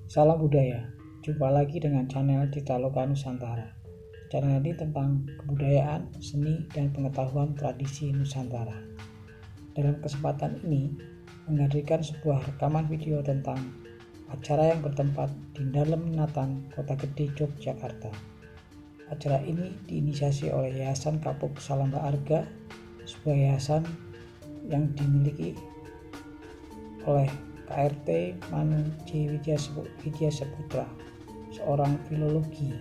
Salam budaya, jumpa lagi dengan channel Cita Loka Nusantara. Channel ini tentang kebudayaan, seni, dan pengetahuan tradisi Nusantara. Dalam kesempatan ini, menghadirkan sebuah rekaman video tentang acara yang bertempat di Dalem Natang, Kota Gede, Yogyakarta. Acara ini diinisiasi oleh Yayasan Kapuk Salamba Arga, sebuah yayasan yang dimiliki oleh KRT Manu J. Widya Saputra, seorang filologi,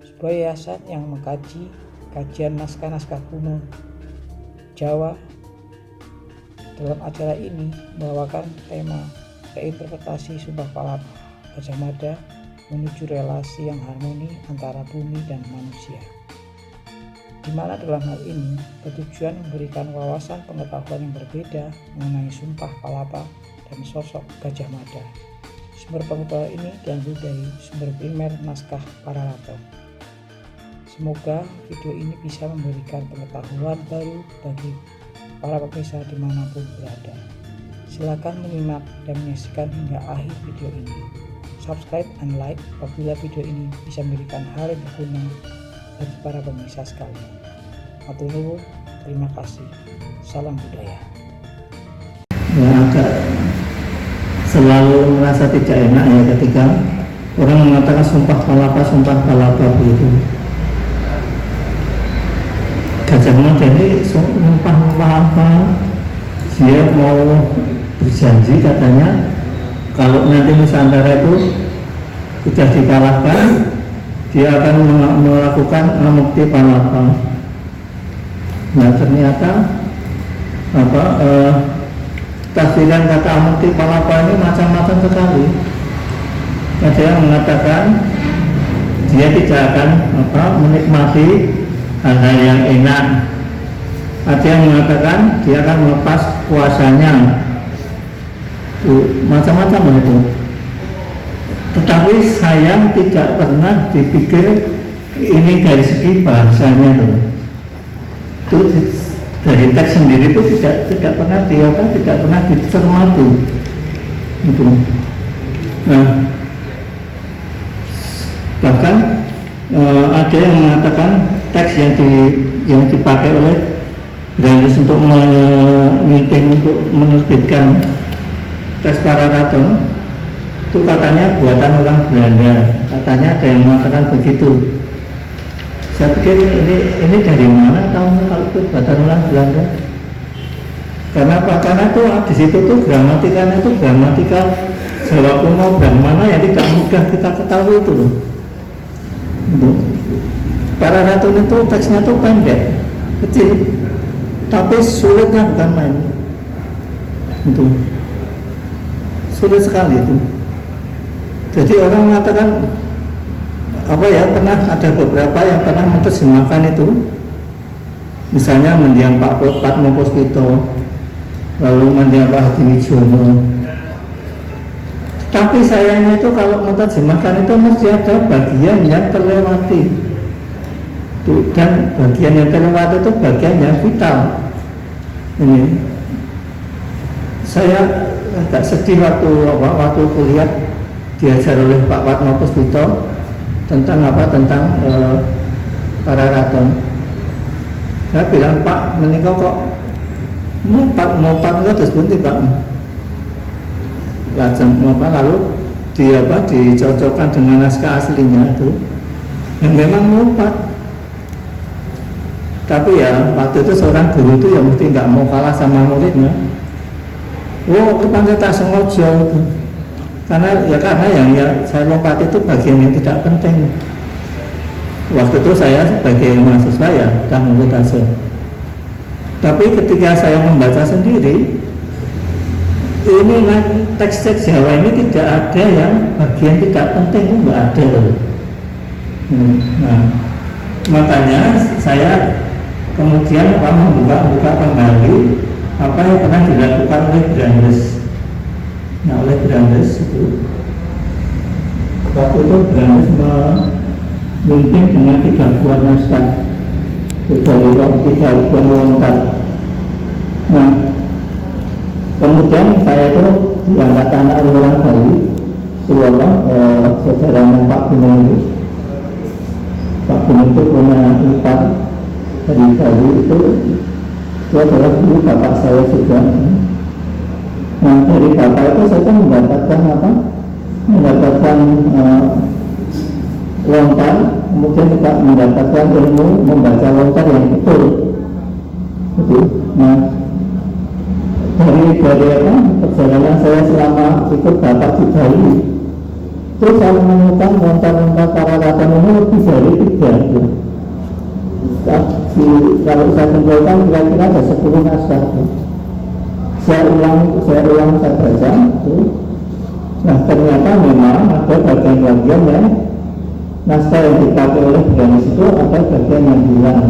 sebuah yayasan yang mengkaji kajian naskah-naskah kuno Jawa. Dalam acara ini membawakan tema reinterpretasi Sumpah Palapa Gajah Mada menuju relasi yang harmoni antara bumi dan manusia, di mana dalam hal ini bertujuan memberikan wawasan pengetahuan yang berbeda mengenai Sumpah Palapa dan sosok Gajah Mada. Sumber pengetahuan ini diambil dari sumber primer naskah Pararaton. Semoga video ini bisa memberikan pengetahuan baru bagi para pemirsa dimanapun berada. Silakan menyimak dan menyaksikan hingga akhir video ini. Subscribe and like apabila video ini bisa memberikan hal yang berguna bagi para pemirsa sekalian. Matur nuwun, terima kasih. Salam budaya. Selalu merasa tidak enak ya ketika orang mengatakan sumpah palapa begitu. Gajah Mada ini sumpah apa? Dia mau berjanji katanya kalau nanti Nusantara itu sudah dikalahkan, dia akan melakukan mukti palapa. Nah ternyata tafsiran kata mukti palapa ini macam-macam sekali. Ada yang mengatakan dia tidak akan menikmati hal-hal yang enak. Ada yang mengatakan dia akan melepas puasanya. Macam-macam itu. Tetapi saya tidak pernah dipikir ini dari segi bahasanya itu dari teks sendiri itu tidak pernah tidak pernah dicermati itu. Nah, bahkan ada yang mengatakan teks yang dipakai oleh Brandes untuk menerbitkan teks Pararaton itu katanya buatan orang Belanda. Katanya ada yang mengatakan begitu. Saya pikir ini dari mana tahunya kalau itu buatan orang Belanda? Karena apa? Karena itu di situ tuh gramatikanya itu gramatika Jawa kuno mana yang tidak mudah kita ketahui itu loh. Pararaton itu teksnya tuh pendek, kecil, tapi sulitnya bukan main. Itu sulit sekali itu. Jadi orang mengatakan pernah ada beberapa yang pernah menerjemahkan itu, misalnya mendiang Pak Patmo Puspito, lalu mendiang Pak Hadiwijono. Tapi sayangnya itu kalau menerjemahkan itu mesti ada bagian yang terlewati, dan bagian yang terlewati itu bagian yang vital. Ini saya agak sedih waktu kuliah diajar oleh Pak Patmo Puspito tentang Pararaton. Saya bilang, Pak, menikah kok mau itu terus bunti Pak. Lalu dicocokkan dengan naskah aslinya itu, yang memang mumpat. Tapi ya waktu itu seorang guru itu yang mesti nggak mau kalah sama muridnya. Kepanjang tak sengaja itu. Karena yang saya lompat itu bagian yang tidak penting. Waktu itu saya sebagai mahasiswa ya sudah memutase. Tapi ketika saya membaca sendiri, ini teks-teks Jawa ini tidak ada yang bagian tidak penting, itu nggak ada loh. Nah, makanya saya kemudian membuka kembali apa yang pernah dilakukan oleh Brandes. Nah, oleh Brandes itu waktu itu Brandes memimpin dengan 3 buah naskah, 3 buah lontar. Nah, kemudian saya itu diangkat anak orang Bali, Purwokerto itu punya ipar dari Bali itu adalah guru bapak saya juga. Nah dari bapak itu saya kan mendapatkan apa? Mendapatkan lontar, kemudian juga mendapatkan ilmu membaca lontar yang betul. Itu. Nah dari apa? Perjalanan saya selama ikut bapak di Bali, terus saya menemukan lontar-lontar Pararatan ini lebih dari 3 itu. Kalau saya kumpulkan kira-kira ada 10 naskah. Saya ulang saya baca itu. Nah ternyata memang ada bagian-bagian yang naskah yang dipakai oleh Ganes itu ada bagian yang hilang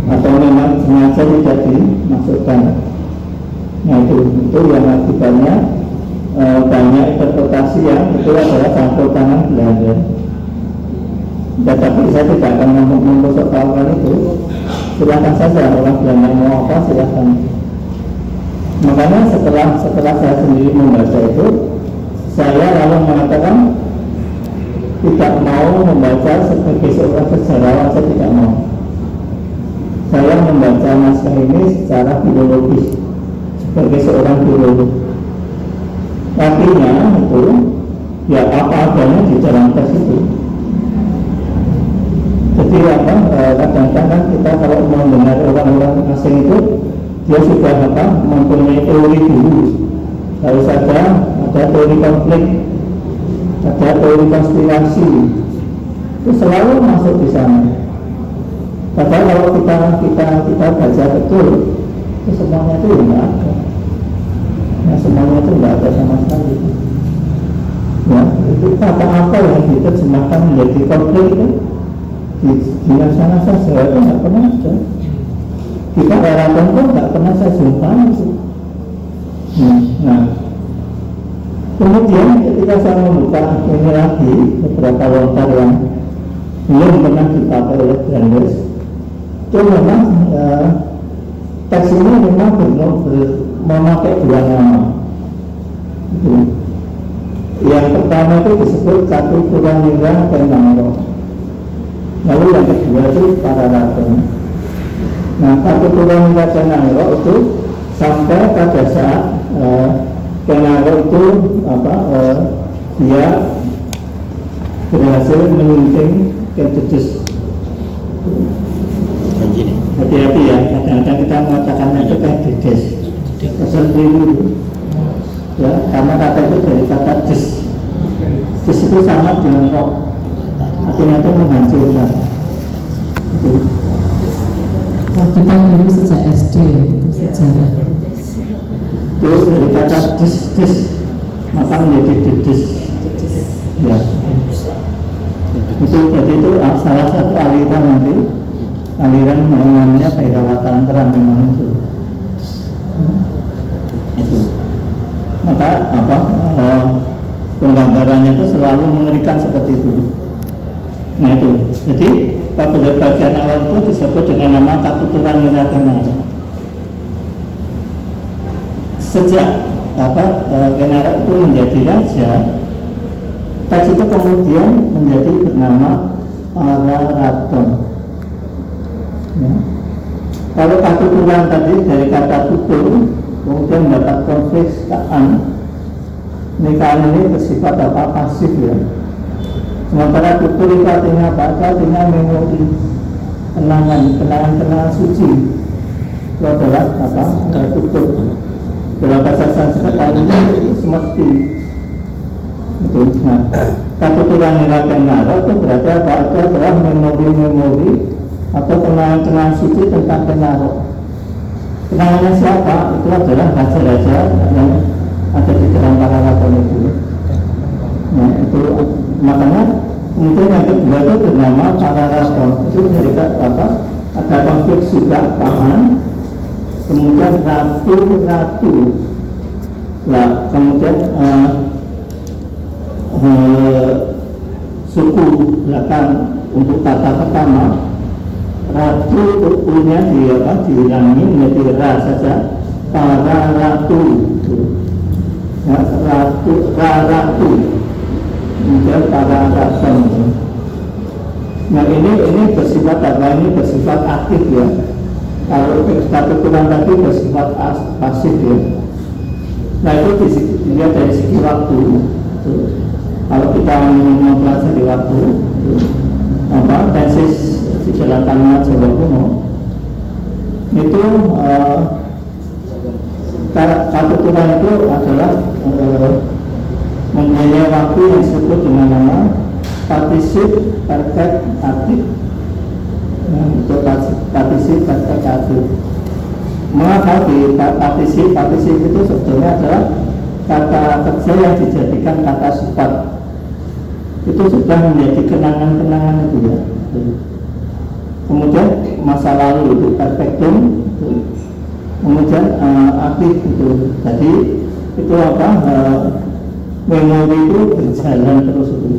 atau memang sengaja tidak dimasukkan. Nah itu yang akibatnya banyak interpretasi yang itu adalah campur tangan Belanda. Tetapi saya tidak akan mempersoalkan itu. Silakan saja orang Belanda mau apa silakan. Makanya setelah saya sendiri membaca itu, saya lalu mengatakan tidak mau membaca sebagai seorang sejarawan, saya tidak mau. Saya membaca naskah ini secara filologis sebagai seorang filolog. Artinya itu ya apa adanya di dalam teks itu. Jadi kadang-kadang kita kalau mendengar orang-orang asing itu dia sudah mempunyai teori dulu. Lalu saja ada teori konflik, ada teori konspirasi, itu selalu masuk di sana. Padahal kalau kita baca betul, itu semuanya itu tidak ada. Ya semuanya itu tidak ada sama sekali. Ya itu kata apa yang diterjemahkan menjadi konflik itu di sana saja itu tidak pernah ada. Di Pararatan pun tidak pernah saya jumpai. Nah, kemudian ketika saya membuka ini lagi beberapa lontar yang belum pernah dipakai oleh Brandes, itu memang teks ini memang memakai 2 nama. Yang pertama itu disebut Katu Turanira Kenangro. Lalu yang kedua itu Pararatan. Nah, Katu Turanira Kenangro itu sampai pada saat Kenangro itu dia berhasil menyunting Kentutus. Hati-hati ya, kadang-kadang kita mengatakannya itu Kentutus tersendiri ya, karena kata itu dari kata des. Des itu sama dengan rock, artinya itu menghancurkan. Kita dulu sejak SD sejarah. Terus dari kata des maka menjadi dedes. Ya. Itu jadi itu salah satu aliran nanti, aliran namanya Bairawatan Terang memang itu. Itu. Maka penggambarannya itu selalu mengerikan seperti itu. Nah itu. Jadi pada bagian awal itu disebut dengan nama Katu Turanira Kenangro. Sejak Kenangro itu menjadi raja, teks itu kemudian menjadi bernama Pararaton. Ya. Kalau Katu Turan tadi dari kata tutur, kemudian mendapat konfiskaan. Nikahan ini bersifat pasif ya. Sementara tutur itu artinya apa? Artinya memori, kenangan suci. Itu adalah tutur. Dalam bahasa Sanskerta ini semesti. Itu. Nah, Katu Turanira Kenangro itu berarti apa? Itu adalah memori atau kenangan suci tentang Kenangro. Kenangannya siapa? Itu adalah raja-raja yang ada di dalam Pararatan itu. Nah itu makanya kemudian yang kedua itu bernama Pararaton. Itu dari apa? Ada konflik juga paman, kemudian ratu. Nah kemudian suku belakang untuk kata pertama. Ratu punya diulangi menjadi ra saja. Pararatu. Ya, ratu, kemudian Pararatan. Nah ini bersifat apa? Ini bersifat aktif ya. Kalau Katuturan tadi bersifat pasif ya. Nah itu dilihat dari segi waktu. Kalau kita mempelajari waktu, tesis di Jalan Tanah Jawa Kuno itu Katuturan itu adalah mempunyai waktu yang disebut dengan nama partisip perfect aktif. Itu partisip perfect aktif. Mengapa di partisip itu sebetulnya adalah kata kerja yang dijadikan kata sifat. Itu sudah menjadi kenangan-kenangan itu ya. Kemudian masa lalu itu perfectum, kemudian aktif itu. Jadi itu apa? Memori itu berjalan terus itu.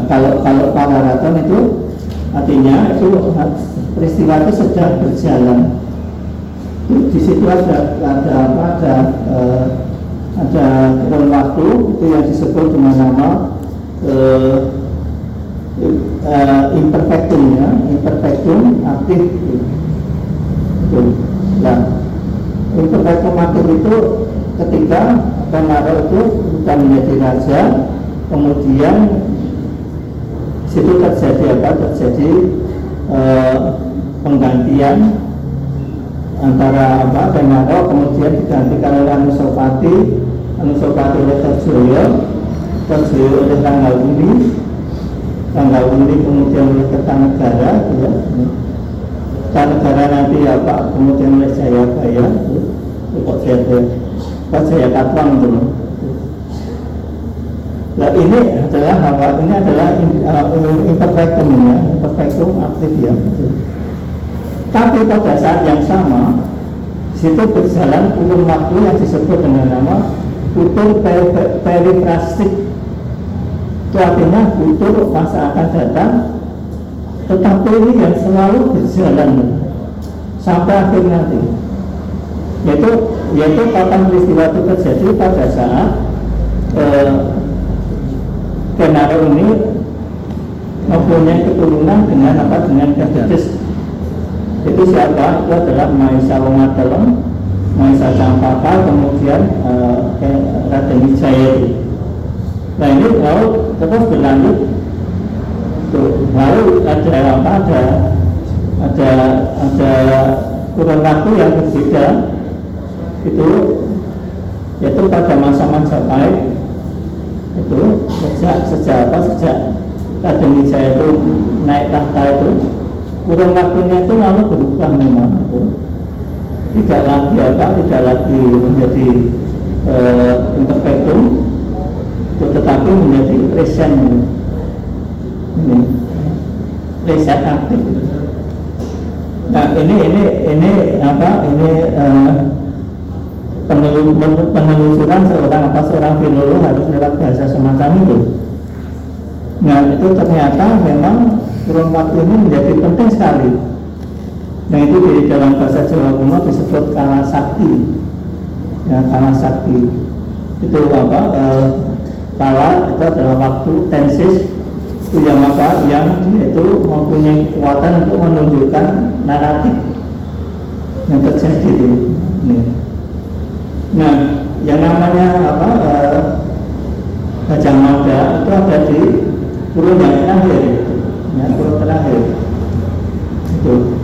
Kalau pararaton itu artinya itu peristiwa itu sedang berjalan. Di situ ada kurun waktu itu yang disebut dengan nama imperfectum ya, imperfectum aktif. Nah, imperfectum aktif itu ketika Penaro itu sudah menjadi raja, kemudian situ terjadi apa? Terjadi penggantian antara Penaro, kemudian digantikan oleh Anusapati oleh Terjoyo oleh Ranggawuni kemudian oleh Kertanegara ya. Kertanegara nanti kemudian oleh Jayabaya Jaya Katwang dulu. Nah ini adalah imperfectum ya, imperfectum aktif ya. Tapi pada saat yang sama, situ berjalan kurun waktu yang disebut dengan nama futur perifrastik. Itu artinya futur masa akan datang, tetapi ini yang selalu berjalan sampai akhir nanti. Yaitu kapan peristiwa itu terjadi pada saat Penaro ini mempunyai keturunan dengan Kadides. Itu siapa? Itu adalah Maisa Wongatelem, Maisa Campaka, kemudian Raden Wijaya. Nah ini lalu terus berlanjut. Lalu ada kurun waktu yang berbeda. Itu yaitu pada masa Majapahit itu sejak Raden Wijaya itu naik tahta itu kurun waktunya itu lalu berubah memang itu tidak lagi menjadi imperfectum itu, tetapi menjadi present ini present aktif. Nah ini penelusuran seorang filolog harus lewat bahasa semacam itu. Nah itu ternyata memang kurun waktu ini menjadi penting sekali. Nah itu di dalam bahasa Jawa kuno disebut kala sakti. Ya, kala sakti itu kala itu adalah waktu, tensis itu yang itu mempunyai kekuatan untuk menunjukkan naratif yang terjadi itu. Nah, yang namanya Gajah Mada itu ada di kurun yang terakhir, ya, kurun terakhir. Itu.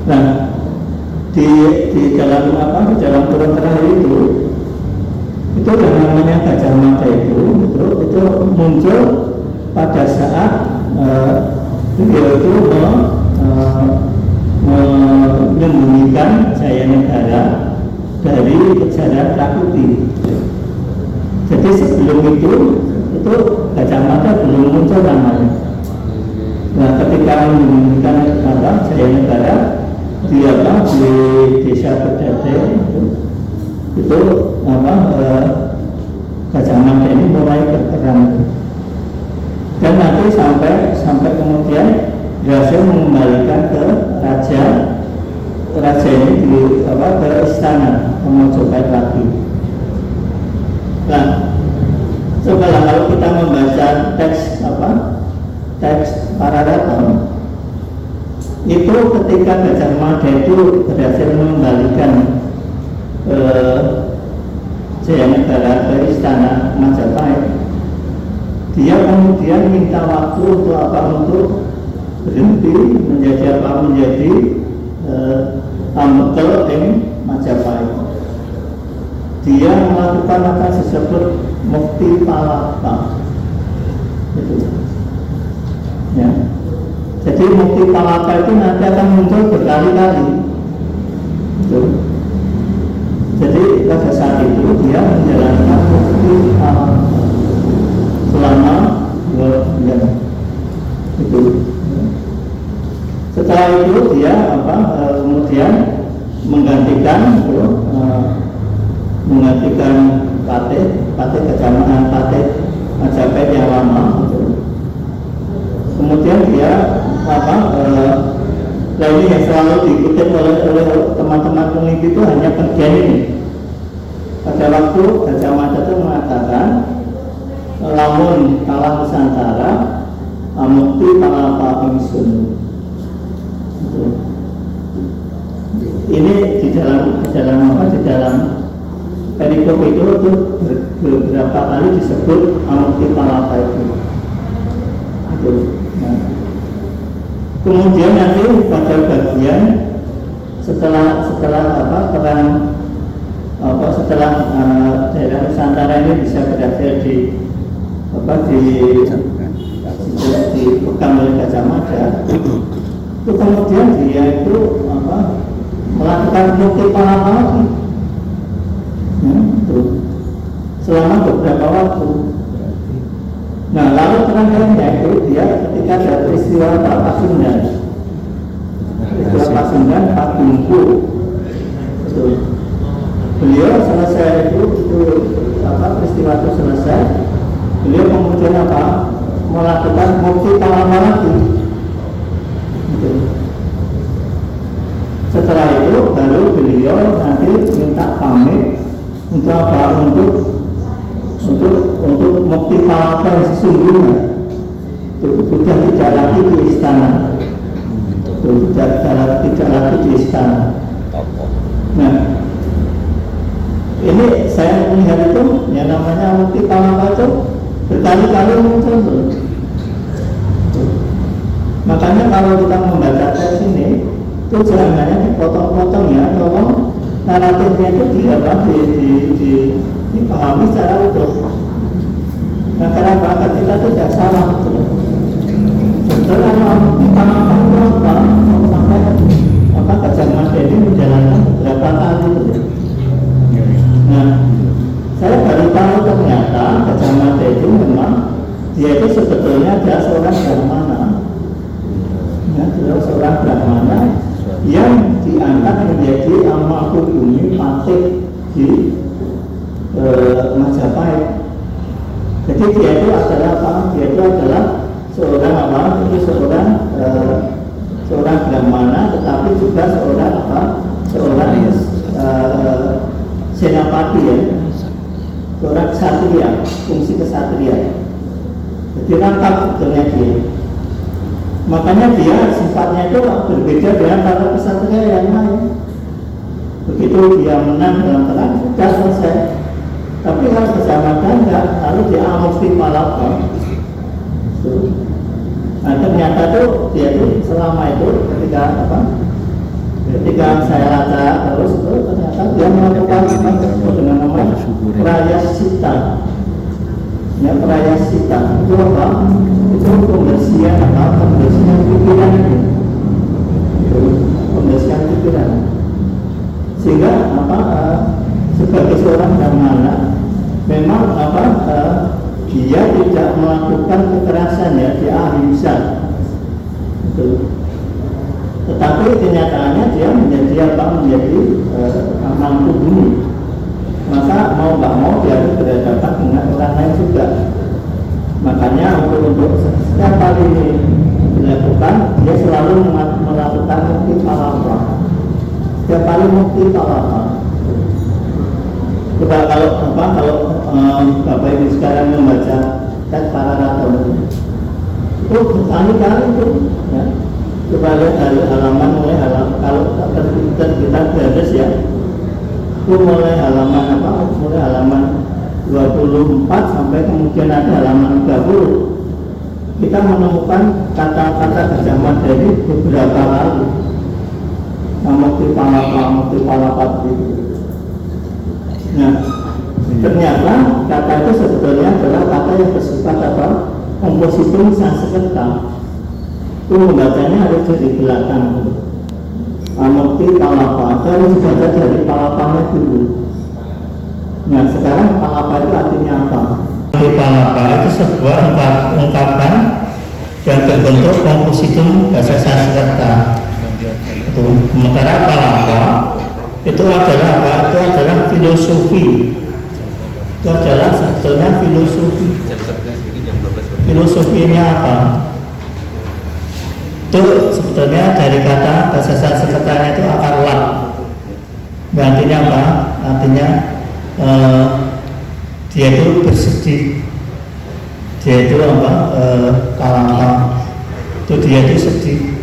Nah, di dalam kurun terakhir itu yang namanya Gajah Mada itu muncul pada saat beliau itu menyembunyikan Jayanegara dari kejaran Prakuti. Jadi sebelum itu Gajah Mada belum muncul namanya. Nah ketika menyembunyikan Jayanegara di desa Bedade itu Gajah Mada ini mulai berperan dan nanti sampai kemudian berhasil mengembalikan ke raja ini ke istana Majapahit lagi. Nah, cobalah kalau kita membaca teks teks Pararaton itu ketika Gajah Mada itu berhasil mengembalikan Jayanegara ke istana Majapahit, dia kemudian minta waktu untuk apa, untuk berhenti menjadi apa, menjadi ambekel ing Majapahit. Dia melakukan apa disebut mukti palapa itu ya. Jadi mukti palapa itu nanti akan muncul berkali-kali itu. Jadi pada saat itu dia menjalankan mukti palapa selama 2 bulan itu. Setelah itu dia apa, kemudian menggantikan Patih Kecamatan Patih Majapahit yang lama gitu. Kemudian dia apa, ini yang selalu diikuti oleh teman-teman peneliti itu hanya bagian ini. Pada waktu Gajah Mada itu mengatakan lamun kalah Nusantara mukti palapa ingsun. Ini di dalam perikop itu beberapa kali disebut mukti palapa itu. Nah. Kemudian nanti pada bagian setelah daerah Nusantara ini bisa berhasil dipegang oleh Gajah Mada, itu kemudian dia itu melakukan mukti palapa lagi, selama beberapa waktu. Nah, lalu terakhirnya itu dia ketika ada peristiwa Pasundan, Pak Bungku, beliau selesai itu peristiwa itu selesai, beliau kemudian melakukan mukti palapa lagi. Setelah itu baru beliau nanti minta pamit untuk apa? Untuk mukti palapa yang sesungguhnya. Sudah tidak lagi di istana. Tidak lagi di istana. Nah, ini saya melihat itu yang namanya mukti palapa itu berkali-kali muncul. Makanya kalau kita membaca teks ini, itu jangan hanya dipotong-potong ya, tolong naratifnya itu dipahami secara utuh. Nah, karena kita itu tidak salah. Setelah sampai Gajah Mada ini menjalankan beberapa kali. Nah, saya baru tahu ternyata Gajah Mada itu memang dia itu sebetulnya adalah seorang brahmana. Ya, adalah seorang brahmana yang diangkat menjadi Amahukumi Patih di Majapahit. Jadi dia itu adalah apa? Dia itu adalah seorang apa? Itu seorang brahmana, tetapi juga seorang apa? Seorang senapati ya, seorang ksatria, fungsi kesatria. Jadi lengkap sebetulnya dia. Makanya dia sifatnya itu berbeda dengan para kesatria yang lain. Begitu dia menang dalam perang, sudah selesai. Tapi kalau Gajah Mada enggak, lalu dia mukti palapa. Nah, ternyata tuh dia itu selama itu ketika saya baca terus itu ternyata dia melakukan dengan nama prayasita. Ya, prayasita itu apa? Itu pembersihan pikiran itu. Pembersihan pikiran. Sehingga sebagai seorang brahmana memang dia tidak melakukan kekerasan ya, dia ahimsa. Tetapi kenyataannya dia menjadi mampu bumi. Maka mau nggak mau dia harus berhadapan dengan orang lain juga. Makanya untuk setiap kali ini dilakukan, dia selalu melakukan mukti palapa. Setiap kali mukti palapa. Coba kalau Bapak Ibu sekarang membaca teks Pararaton, Oh, berkali-kali itu. Ya. Coba lihat dari halaman mulai halaman kalau terbitan kita garis ya. Itu mulai halaman apa? Mulai halaman 24 sampai kemudian ada halaman 30. Kita menemukan kata-kata Gajah Mada ini beberapa kali. Mukti palapa itu. Nah, ternyata kata itu sebetulnya adalah kata yang bersifat apa? Kompositum Sanskerta. Itu membacanya harus dari belakang. Mukti palapa, harus dibaca dari palapanya dulu. Nah, sekarang palapa itu artinya apa? Mukti palapa itu sebuah ungkapan yang berbentuk kompositum bahasa Sanskerta. Itu sementara palapa itu adalah apa? Itu adalah filosofi. Itu adalah sebetulnya filosofi. Filosofinya apa? Itu sebetulnya dari kata bahasa Sanskertanya itu akar lat. Artinya apa? Artinya dia itu bersedih. Dia itu apa? Palapa. Itu dia itu sedih.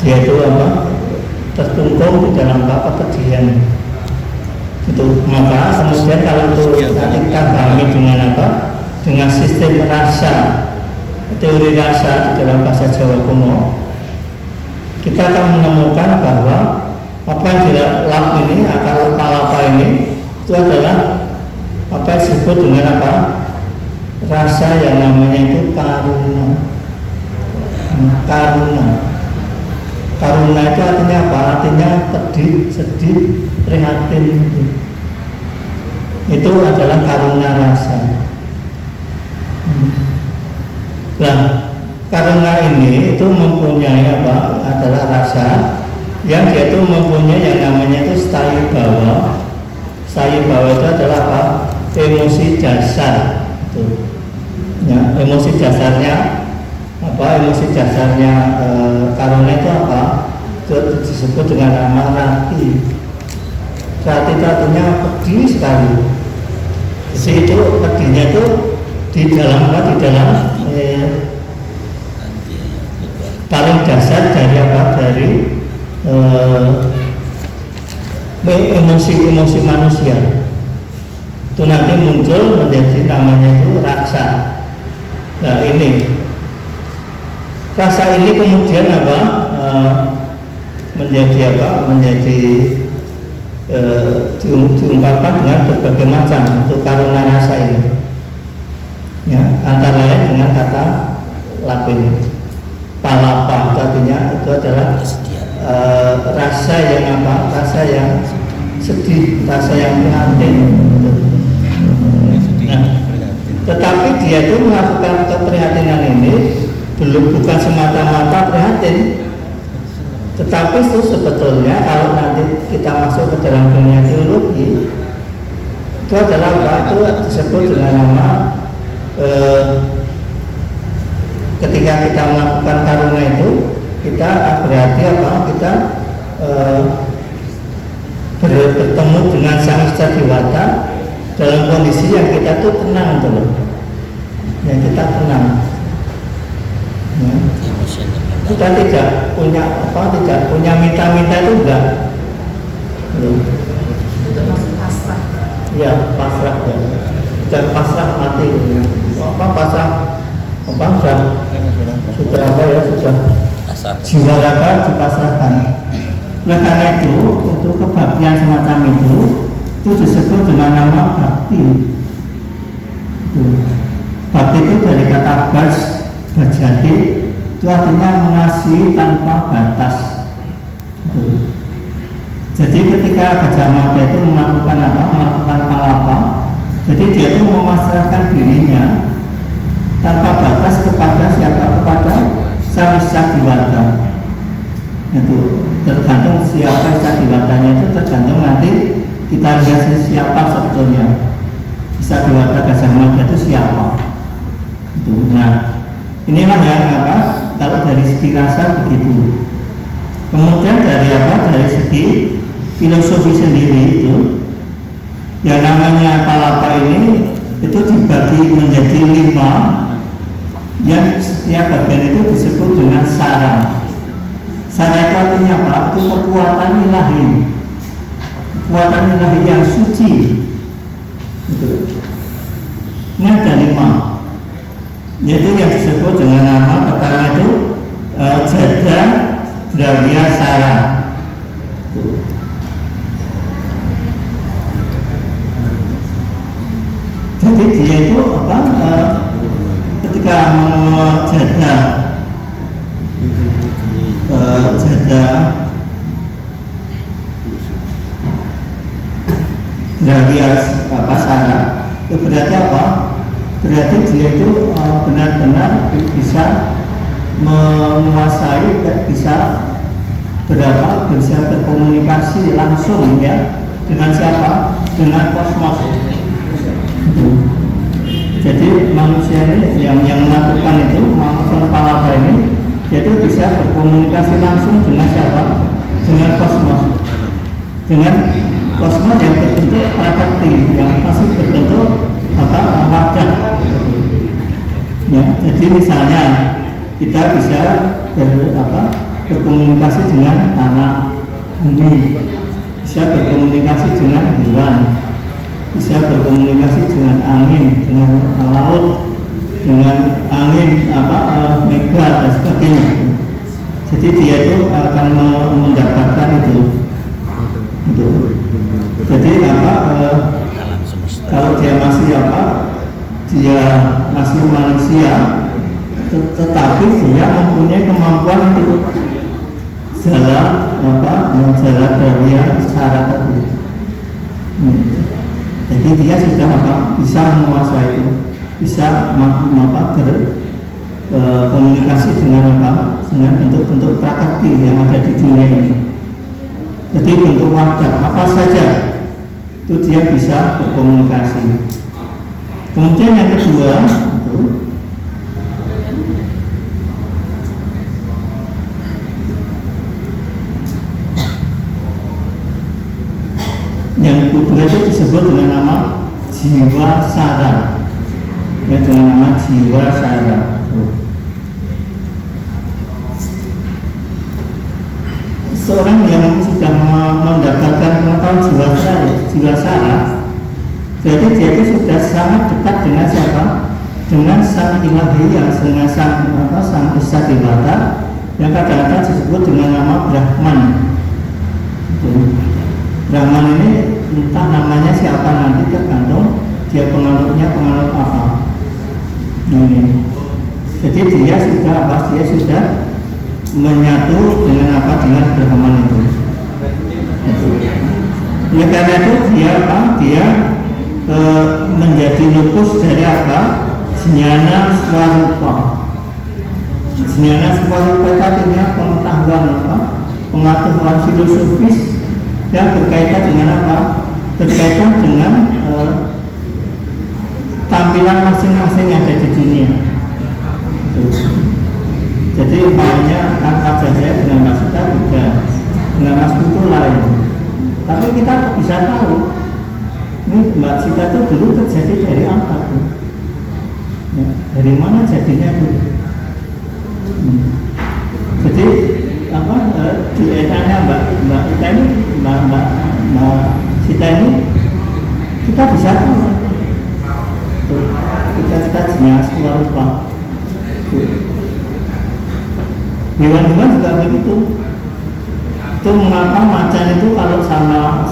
Dia itu apa? Tertungkung di dalam kepedihan. Itu maka kemudian kalau itu nanti kita pahami dengan apa? Dengan sistem rasa, teori rasa di dalam bahasa Jawa kuno, kita akan menemukan bahwa apa yang dilap ini, akar palapa ini, itu adalah apa yang disebut dengan apa? Rasa yang namanya itu karuna. Karuna. Karuna itu artinya apa? Artinya pedih, sedih, prihatin. Itu adalah karuna rasa. Nah, karuna ini itu mempunyai apa? Adalah rasa yang dia itu mempunyai yang namanya itu sthayi bhawa. Sthayi bhawa itu adalah apa? Emosi dasar. Itu. Ya, emosi dasarnya apa? Emosi dasarnya karuna itu apa? Itu disebut dengan nama rati. Rati itu artinya pedih sekali. Jadi itu pedihnya itu di dalam apa? Di dalam paling dasar dari apa? Dari emosi-emosi manusia. Itu nanti muncul menjadi namanya itu raksa. Nah ini rasa ini kemudian apa? Menjadi apa? Menjadi diungkapkan dengan berbagai macam untuk karuna rasa ini. Ya, antara lain dengan kata Latin palapa, artinya itu adalah rasa yang apa? Rasa yang sedih, rasa yang prihatin. Nah, tetapi dia itu melakukan keprihatinan ini bukan semata-mata prihatin, tetapi itu sebetulnya kalau nanti kita masuk ke dalam dunia teologi itu adalah apa? Itu disebut dengan nama ketika kita melakukan karuna itu kita berarti apa? Kita bertemu dengan Sang Istadiwata dalam kondisi yang kita tuh tenang tuh, yang kita tenang. Ya. Kita tidak punya apa? Tidak punya minta-minta itu enggak. Ya pasrah ya. Dan pasrah mati. Apa pasrah? Apa sudah apa ya sudah jiwa raga dipasrahkan. Nah karena itu kebaktian semacam itu disebut dengan nama bakti. Bakti itu dari kata bajati, itu artinya mengasihi tanpa batas. Jadi ketika Gajah Mada itu melakukan apa? Melakukan palapa, jadi dia itu memasrahkan dirinya tanpa batas kepada siapa? Kepada Sang Istadiwata. Itu tergantung siapa Istadiwatanya, itu tergantung nanti kita lihat siapa sebetulnya Istadiwata Gajah Mada itu siapa. Itu. Nah, inilah yang apa? Kalau dari segi rasa begitu. Kemudian dari apa? Dari segi filosofi sendiri itu, yang namanya palapa ini itu dibagi menjadi 5 yang setiap bagian itu disebut dengan sara. Sara itu artinya apa? Itu kekuatan ilahi, kekuatan ilahi yang suci. Ini ada 5, yaitu yang disebut dengan nama pertama itu Jada Dravya Sara. Jadi dia itu apa? Ketika menjada Dravya Sara, itu berarti apa? Berarti dia itu benar-benar bisa menguasai, bisa bisa berkomunikasi langsung ya dengan siapa? Dengan kosmos. Jadi manusia ini yang melakukan itu, manusia Palava ini, yaitu bisa berkomunikasi langsung dengan siapa? Dengan kosmos. Dengan kosmos yang berbentuk prakati, yang masih berbentuk wajah. Ya, jadi misalnya kita bisa berkomunikasi dengan tanah, bumi, bisa berkomunikasi dengan hewan, bisa berkomunikasi dengan angin, dengan laut, dengan angin mega dan sebagainya. Jadi dia itu akan mendapatkan itu. Jadi kalau dia masih manusia, tetapi dia mempunyai kemampuan untuk jalan Dravya Sara tadi. Jadi dia sudah bisa menguasai itu, bisa berkomunikasi dengan bentuk-bentuk prakrti yang ada di dunia ini. Jadi bentuk wajah apa saja itu dia bisa berkomunikasi. Kemudian yang kedua itu disebut dengan nama jiwa sara, ya, dengan nama jiwa sara. Seorang yang sudah mendapatkan pengetahuan jiwa sara, jadi dia itu sudah sangat dekat dengan siapa? Dengan sang ilahi yang sang Esa Dewata, yang kadang-kadang disebut dengan nama Brahman. Brahman ini entah namanya siapa nanti, tergantung dia penganutnya penganut apa. Ini. Jadi dia sudah menyatu dengan dengan Brahman itu. Ya karena itu dia menjadi lupus dari Jnana Swarupa. Jnana Swarupa artinya pengetahuan filosofis yang berkaitan dengan berkaitan dengan tampilan masing-masing yang ada di dunia. Jadi umpamanya angkat saja dengan Mas Sita juga, dengan Mas itu lain. Tapi kita bisa tahu ini Mbak Sita itu dulu terjadi dari angkat, ya, dari mana jadinya itu. Jadi DNA-nya Mbak Sita ini, Mbak Sita ini kita bisa tahu. Kita jenis Swarupa. Hewan-hewan juga begitu. Itu mengapa macan itu kalau sama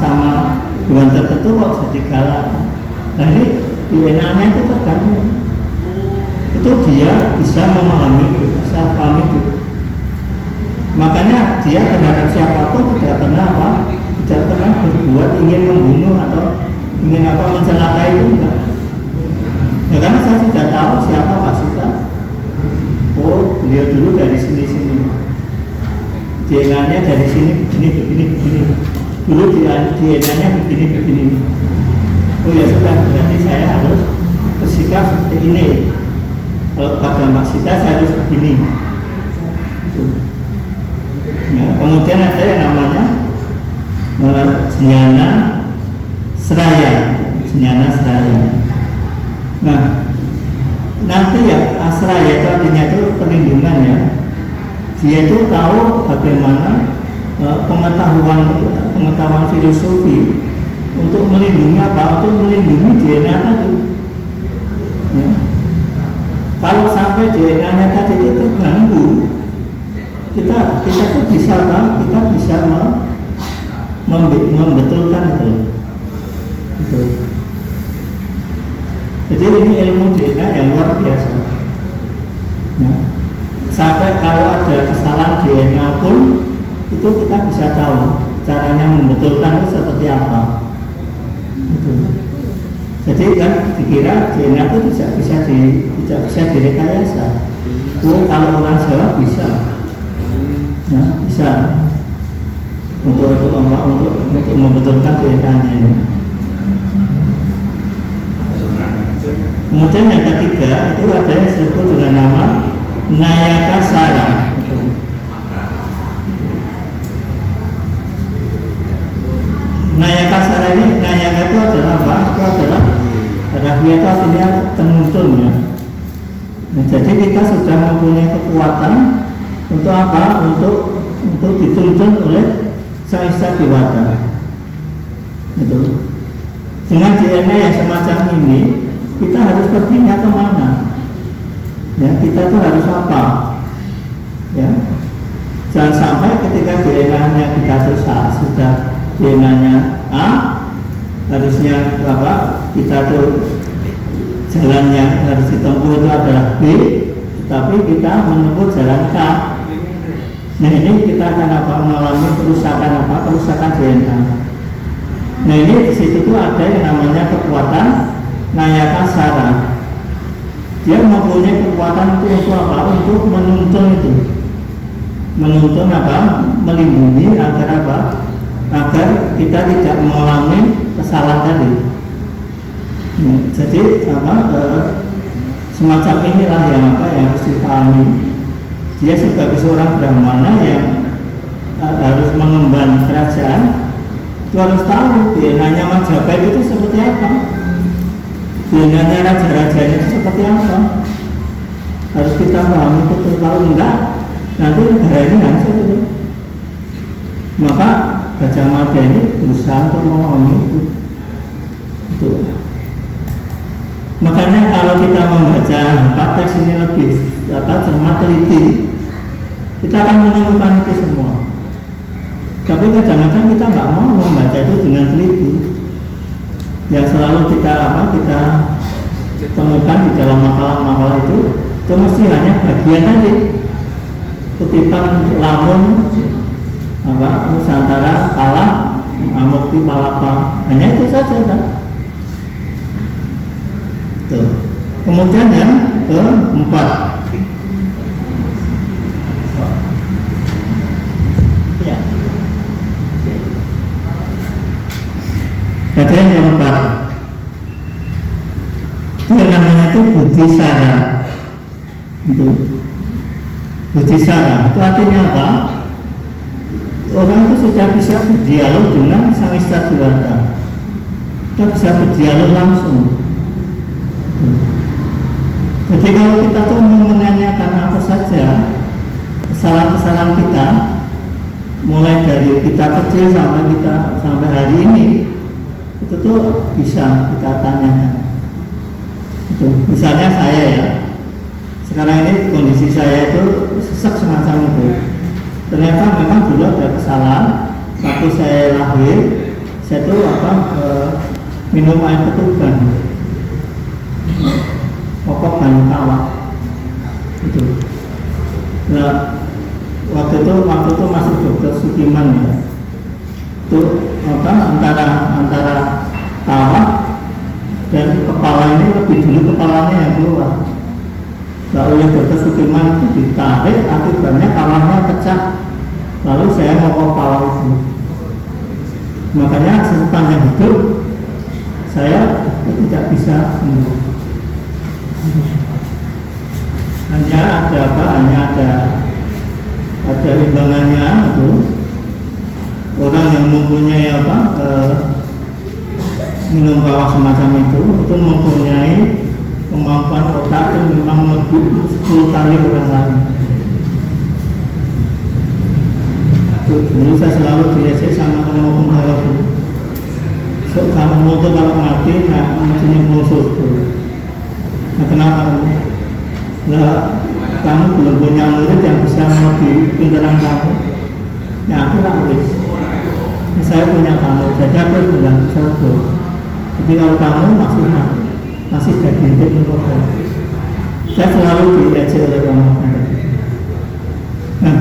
hewan tertentu kok jadi galak. Nah ini DNA-nya itu tergantung. Itu dia bisa memahami, bisa paham itu. Makanya dia terhadap siapapun tidak pernah berbuat ingin membunuh atau ingin mencelakai itu enggak. Ya karena saya sudah tahu siapa Pak Sita. Oh, beliau dulu dari sini. DNA-nya dari sini begini. Dulu DNA-nya begini. Oh ya sudah, berarti saya harus bersikap seperti ini. Kalau pada Mbak Sita saya harus begini. Ya, kemudian ada yang namanya Jnana Sraya. Nah, nanti ya asraya itu artinya itu perlindungan ya. Dia itu tahu bagaimana pengetahuan filosofi untuk melindungi apa? Untuk melindungi DNA tadi. Ya. Kalau sampai DNA-nya tadi itu terganggu, kita tuh bisa apa? Kita bisa membetulkan itu. Gitu. Jadi ini ilmu DNA yang luar biasa. Ya. Sampai kalau ada kesalahan DNA pun itu kita bisa tahu caranya membetulkan itu seperti apa. Gitu. Jadi kan dikira DNA itu tidak bisa direkayasa. Kalau orang Jawa bisa, ya, bisa untuk membetulkan DNA-nya ini. Kemudian yang ketiga itu ada yang disebut dengan nama Nayakasara. Nayakasara ini, Nayaka itu adalah apa? Itu adalah Rahya itu artinya penuntun ya. Nah, jadi kita sudah mempunyai kekuatan untuk apa? Untuk dituntun oleh Sang Hyang Dewata. Gitu. Dengan DNA yang semacam ini, kita harus perginya kemana? Ya, kita tuh harus apa? Ya, jangan sampai ketika DNA-nya kita sudah DNA A, harusnya apa? Kita tuh jalannya harus ditempuh itu adalah B, tapi kita menempuh jalan K. Nah ini kita akan apa? Mengalami kerusakan apa? Kerusakan DNA. Nah ini di situ tuh ada yang namanya kekuatan Nayakasara. Dia mempunyai kekuatan itu untuk apa? Untuk menuntun itu, menuntun apa? Melindungi agar apa? Agar kita tidak mengalami kesalahan tadi. Jadi apa? Semacam inilah yang apa? Yang harus dipahami. Dia sebagai seorang brahmana yang harus mengemban kerajaan, itu harus tahu DNA-nya Majapahit itu seperti apa. DNA-nya raja-rajanya itu seperti apa. Harus kita pahami betul. Kalau enggak, nanti negara ini hancur itu. Maka Gajah Mada ini berusaha untuk memahami itu. Makanya kalau kita membaca teks ini lebih cermat teliti, kita akan menemukan itu semua. Tapi kadang-kadang kita nggak mau membaca itu dengan teliti. Yang selalu kita temukan di dalam makalah-makalah itu mesti hanya bagian tadi, kutipan lamun Nusantara kalah Mukti Palapa, hanya itu saja kan. Tuh. Kemudian yang keempat, ya. Yang keempat, itu namanya itu Buddhisara. Itu Buddhisara itu artinya apa? Orang itu sudah bisa berdialog dengan Sang Hyang Dewata. Kita bisa berdialog langsung. Jadi kalau kita tuh menanyakan apa saja kesalahan-kesalahan kita, mulai dari kita kecil sampai hari ini, itu tuh bisa kita tanyakan. Itu misalnya saya ya, sekarang ini kondisi saya itu sesak semacam itu. Ternyata memang dulu ada kesalahan. Waktu saya lahir, saya tuh minum air ketuban, pokok banyu kawah itu. Nah, waktu itu masih Dokter Sukiman ya. Itu antara kawah dan kepala ini lebih dulu kepalanya yang keluar. Lalu yang Dokter Sukiman itu ditarik, akibatnya kawahnya pecah. Lalu saya mau kepala itu. Makanya sepanjang hidup saya tidak bisa sembuh. Hanya ada imbangannya itu. Orang yang mempunyai minum kawah semacam itu mempunyai kemampuan otak itu memang lebih 10 kali orang lain. Dulu saya selalu diajak sama teman-teman saya itu, so, kamu itu kalau mati, mestinya mau surga. Nah, kenapa? Nah, kamu belum punya murid yang bisa lebih pintaran kamu. Ya aku tak wis. Saya punya kamu, jadi aku bilang surga. Jadi kalau kamu masih jadi hidup menurut saya selalu diajak oleh kamu. Nah,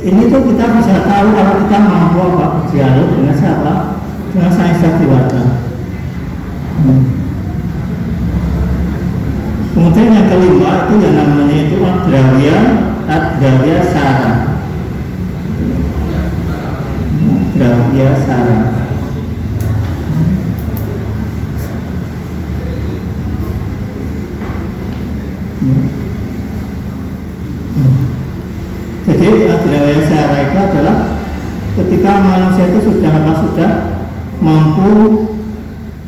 ini tuh kita bisa tahu kalau kita mampu apa berdialog dengan siapa, dengan Sang Hyang Dewata. Kemudian yang kelima itu yang namanya itu Adrawya Sara. Adrawya Sara. Jadi Adrawya Sara itu adalah ketika manusia itu sudah mampu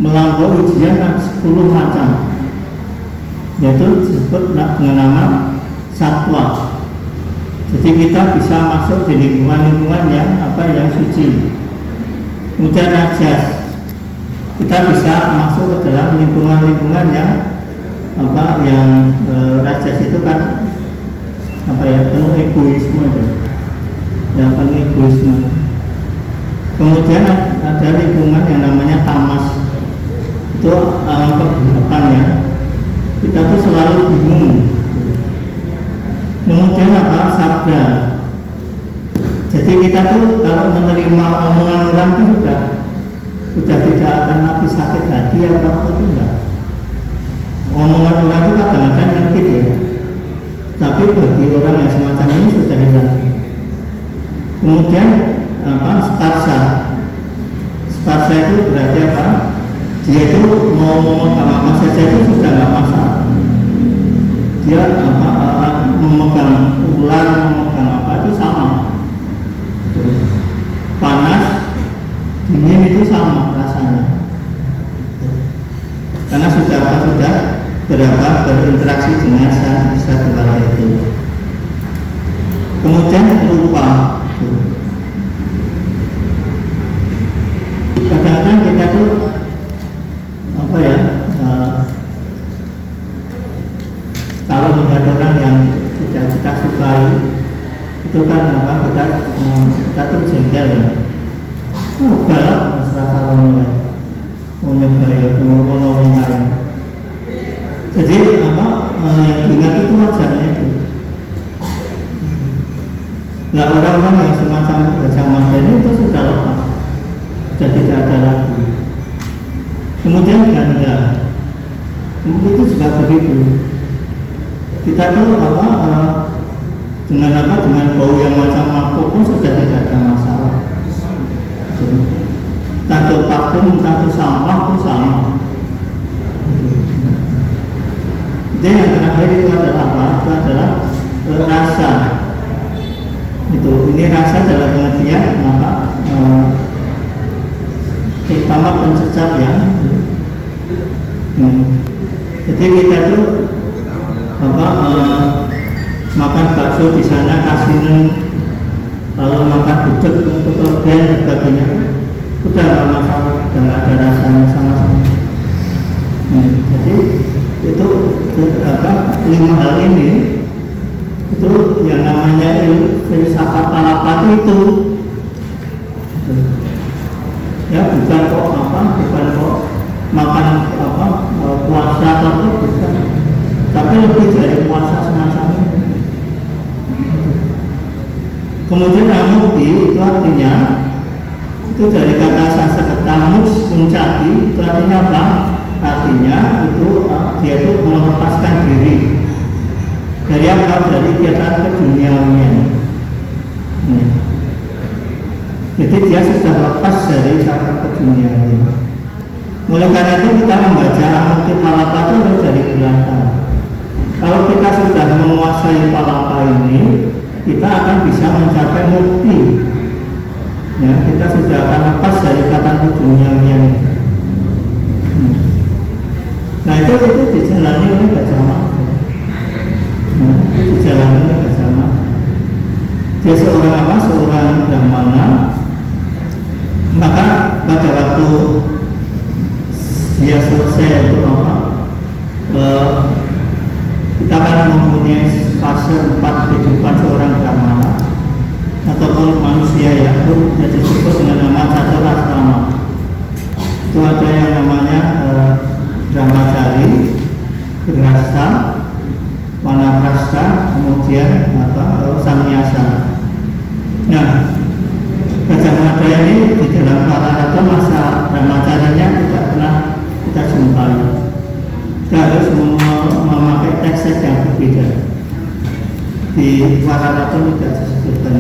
melampaui ujian 10 macam, yaitu disebut dengan nama satwa. Jadi kita bisa masuk di lingkungan yang suci. Kemudian najas, kita bisa masuk ke dalam lingkungan yang rajas itu kan penuh egoisme itu, yang penuh egoisme. Kemudian ada lingkungan yang namanya tamas, itu kegelapannya, kita tuh selalu bingung. Kemudian sabda, jadi kita tuh kalau menerima omongan orang itu sudah tidak akan lagi sakit hati atau itu enggak. Omongan orang itu kadang-kadang nyakit ya, tapi bagi orang yang semacam ini sudah hilang. Kemudian sparsa itu berarti apa? Dia itu mau memegang apa saja itu sudah nggak masalah. Dia memegang ular, memegang apa itu sama. Panas, dingin itu sama rasanya. Karena sudah berinteraksi dengan Sang Dewata itu. Kemudian rupa. Kadang-kadang kita tuh kalau melihat orang yang tidak kita sukai itu kan kita tuh jengkel ya. Galak masyarakat orang lain, orang lain. Jadi ingat itu wajarnya itu. Nah, orang-orang yang semacam Gajah Mada itu sudah lepas, sudah tidak ada lagi. Kemudian ganda, itu juga begitu. Kita tahu dengan bau yang macam mabuk pun sudah tidak ada masalah. Satu parfum, satu sampah pun sama. Jadi yang terakhir itu adalah apa? Itu adalah rasa. Ini rasa dalam pengertian terutama pencecap ya. Jadi kita tuh makan bakso di sana kasinan, kalau makan budeg untuk organ dan sebagainya, udah nggak masalah, udah nggak ada rasanya sama-sama. Jadi itu 5 hal ini itu yang namanya filsafat palapa itu ya, bukan kok makan puasa atau bukan, tapi lebih dari puasa semacam ini. Kemudian amukti itu artinya itu dari kata Sanskerta mus mencati, itu artinya apa? Artinya itu dia itu melepaskan diri dari apa? Dari kegiatan keduniawian. Jadi dia sudah lepas dari kata keduniawian. Mulai karena itu kita membaca amukti palapa itu harus dari belakang. Kalau kita sudah menguasai palapa ini, kita akan bisa mencapai mukti. Ya, kita sudah akan lepas dari kata keduniawian. Nah itu dijalani oleh Gajah Mada. Nah, dijalani oleh Gajah Mada. Dia seorang apa? Seorang Brahmana. Maka pada waktu dia selesai itu apa? Kita akan mempunyai fase 4 kehidupan seorang Brahmana atau kalau manusia ya itu disebut dengan nama Caturasrama. Itu ada yang namanya Brahmacari, Grihastha, Vanaprastha, kemudian Sannyasa. Nah, Gajah Mada ini di dalam Mahabharata masa Brahmacarinya tidak pernah kita jumpai. Kita harus memakai teks yang berbeda. Di Mahabharata tidak disebutkan.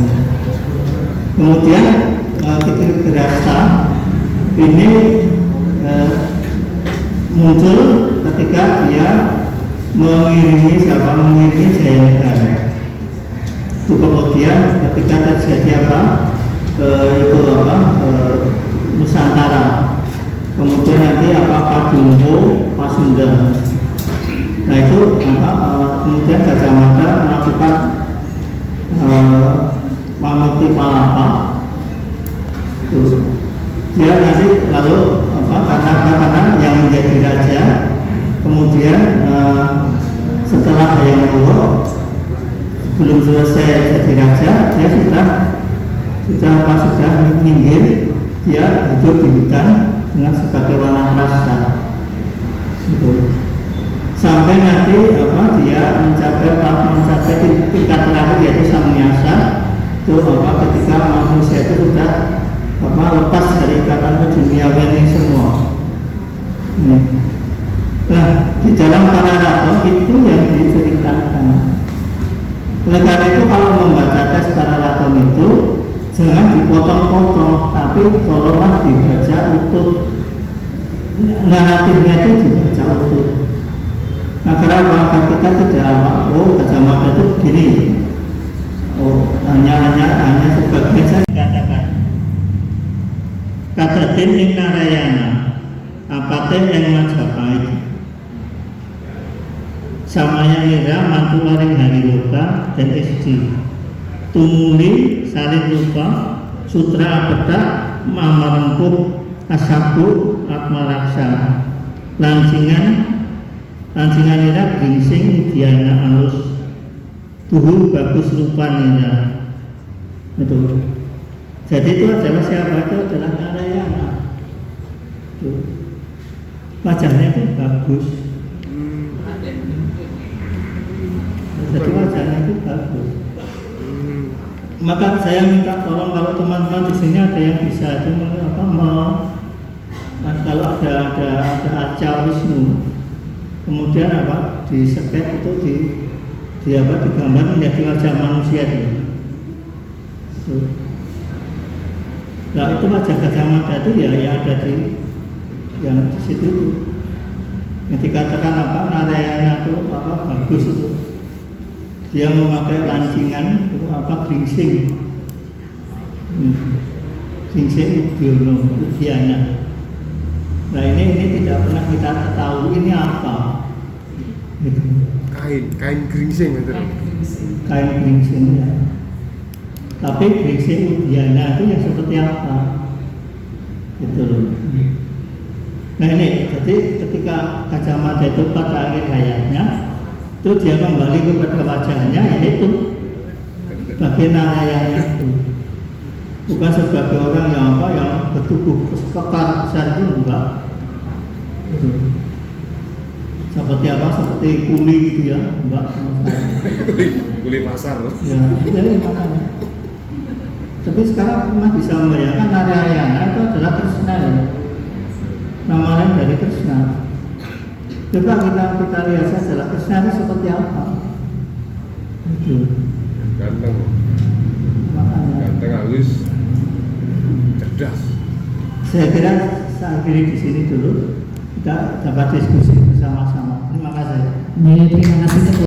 Kemudian Grihastha ini muncul ketika dia mengiringi Jayanegara. Itu kemudian ketika terjadi Nusantara, kemudian nanti Padumpo, Pasundan. Nah itu kemudian Gajah Mada melakukan Mamukti Palapa. Dia nanti lalu karena yang menjadi raja, kemudian setelah Hayam Wuruk belum selesai jadi raja, dia sudah minggir, dia hidup di hutan dengan sebagai Vanaprastha. Sampai nanti dia mencapai tingkat terakhir yaitu Sannyasa. Itu ketika manusia itu sudah lepas dari ikatan keduniawian ini semua. Nah, di dalam Pararaton itu yang diceritakan. Oleh karena itu kalau membaca teks Pararaton itu jangan dipotong-potong, tapi tolonglah dibaca utuh. Naratifnya itu dibaca utuh. Nah, kenapa kita tidak Gajah Mada itu begini? Hanya sebagian saya katakan. Kadaden ing Narayana, apaten ing Majapahit. Samaya ira mantu laring Hariloka dan SD. Tumuli salin lupa sutra apeta mamarempuk asabu atmaraksa. Lancingan ira gingsing diana alus. Tuhu bagus rupa nira. Itu. Jadi itu adalah siapa? Itu adalah Narayana. Wajahnya itu bagus. Jadi wajahnya itu bagus. Maka saya minta tolong kalau teman-teman di sini ada yang bisa itu kalau ada Arca Wisnu, kemudian di spek itu digambar menjadi wajah manusia dia. Nah itu wajah Gajah Mada itu ya ada di yang di situ itu. Yang dikatakan Narayana itu bagus itu. Dia memakai lancingan itu gringsing. Gringsing Udiyana. Nah ini tidak pernah kita tahu ini apa. Gitu. Kain gringsing itu. Kain gringsing ya. Tapi gringsing Udiyana itu yang seperti apa? Gitu loh. Nah ini, jadi ketika Gajah Mada itu pada akhir hayatnya, itu dia kembali kepada wajahnya, yaitu bagian Narayana itu. Bukan sebagai orang yang bertubuh kekar besar itu enggak. Seperti seperti kuli gitu ya, enggak. Kuli pasar loh. Ya, jadi makanya. Tapi sekarang pernah bisa membayangkan Narayana itu adalah Krishna ya. Nama lain dari Krishna. Coba kita lihat saja Krishna itu seperti apa. Itu. Ganteng. Ganteng halus. Cerdas. Saya kira saya akhiri di sini dulu. Kita dapat diskusi bersama-sama. Terima kasih. Terima kasih.